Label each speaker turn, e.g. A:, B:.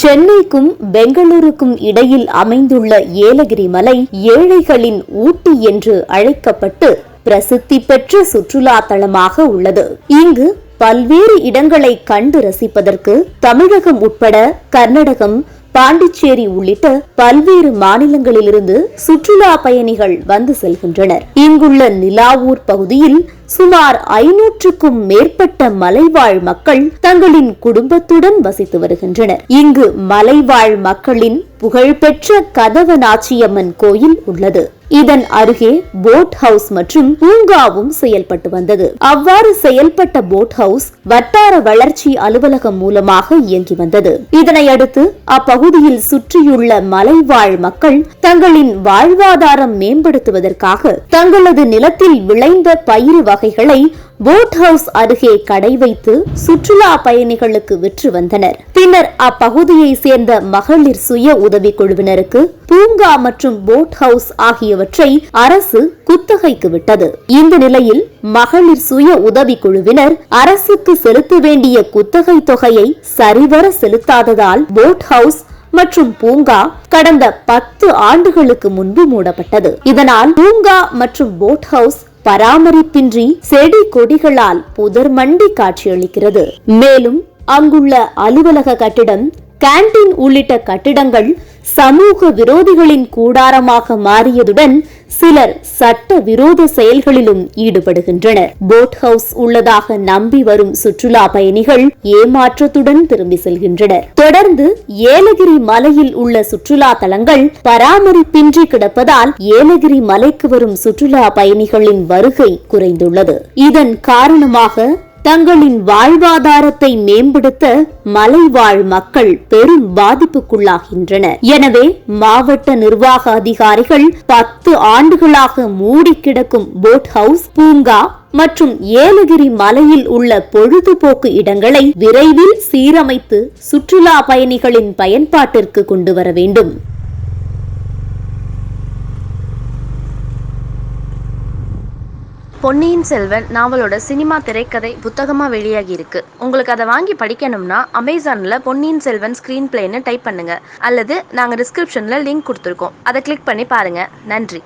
A: சென்னைக்கும் பெங்களூருக்கும் இடையில் அமைந்துள்ள ஏலகிரி மலை ஏழைகளின் ஊட்டி என்று அழைக்கப்பட்டு பிரசித்தி பெற்ற சுற்றுலா தலமாக உள்ளது. இங்கு பல்வேறு இடங்களை கண்டு ரசிப்பதற்கு தமிழகம் உட்பட கர்நாடகம், பாண்டிச்சேரி உள்ளிட்ட பல்வேறு மாநிலங்களிலிருந்து சுற்றுலா பயணிகள் வந்து செல்கின்றனர். இங்குள்ள நிலாவூர் பகுதியில் சுமார் 500க்கும் மேற்பட்ட மலைவாழ் மக்கள் தங்களின் குடும்பத்துடன் வசித்து வருகின்றனர். இங்கு மலைவாழ் மக்களின் புகழ்பெற்ற கதவனாச்சியம்மன் கோயில் உள்ளது. இதன் அருகே போட் ஹவுஸ் மற்றும் பூங்காவும் செயல்பட்டு வந்தது. அவ்வாறு செயல்பட்ட போட் ஹவுஸ் வட்டார வளர்ச்சி அலுவலகம் மூலமாக இயங்கி வந்தது. இதனையடுத்து அப்பகுதியில் சுற்றியுள்ள மலைவாழ் மக்கள் தங்களின் வாழ்வாதாரம் மேம்படுத்துவதற்காக தங்களது நிலத்தில் விளைந்த பயிர் வகைகளை போட் ஹவுஸ் அருகே கடை வைத்து சுற்றுலா பயணிகளுக்கு விற்று வந்தனர். பின்னர் அப்பகுதியை சேர்ந்த மகளிர் சுய உதவி குழுவினருக்கு பூங்கா மற்றும் போட் ஹவுஸ் ஆகியவற்றை அரசு குத்தகைக்கு விட்டது. இந்த நிலையில் மகளிர் சுய உதவி குழுவினர் அரசுக்கு செலுத்த வேண்டிய குத்தகை தொகையை சரிவர செலுத்தாததால் போட் ஹவுஸ் மற்றும் பூங்கா கடந்த 10 ஆண்டுகளுக்கு முன்பு மூடப்பட்டது. இதனால் பூங்கா மற்றும் போட் ஹவுஸ் பராமரிப்பின்றி செடி கொடிகளால் புதர் மண்டி காட்சியளிக்கிறது. மேலும் அங்குள்ள அலுவலக கட்டிடம், கேண்டீன் உள்ளிட்ட கட்டிடங்கள் சமூக விரோதிகளின் கூடாரமாக மாறியதுடன் சிலர் சட்ட விரோத செயல்களிலும் ஈடுபடுகின்றனர். போட் ஹவுஸ் உள்ளதாக நம்பி வரும் சுற்றுலா பயணிகள் ஏமாற்றத்துடன் திரும்பி செல்கின்றனர். தொடர்ந்து ஏலகிரி மலையில் உள்ள சுற்றுலா தலங்கள் பராமரிப்பின்றி கிடப்பதால் ஏலகிரி மலைக்கு வரும் சுற்றுலா பயணிகளின் வருகை குறைந்துள்ளது. இதன் காரணமாக தங்களின் வாழ்வாதாரத்தை மேம்படுத்த மலைவாழ் மக்கள் பெரும் பாதிப்புக்குள்ளாகின்றனர். எனவே மாவட்ட நிர்வாக அதிகாரிகள் 10 ஆண்டுகளாக மூடி கிடக்கும் போட் ஹவுஸ், பூங்கா மற்றும் ஏலகிரி மலையில் உள்ள பொழுதுபோக்கு இடங்களை விரைவில் சீரமைத்து சுற்றுலா பயணிகளின் பயன்பாட்டிற்கு கொண்டு வர வேண்டும்.
B: பொன்னியின் செல்வன் நாவலோட சினிமா திரைக்கதை புத்தகமா வெளியாகி இருக்கு. உங்களுக்கு அதை வாங்கி படிக்கணும்னா அமேசான்ல பொன்னியின் செல்வன் ஸ்கிரீன் பிளேன்னு டைப் பண்ணுங்க, அல்லது நாங்க டிஸ்கிரிப்ஷன்ல லிங்க் கொடுத்துருக்கோம், அதை கிளிக் பண்ணி பாருங்க. நன்றி.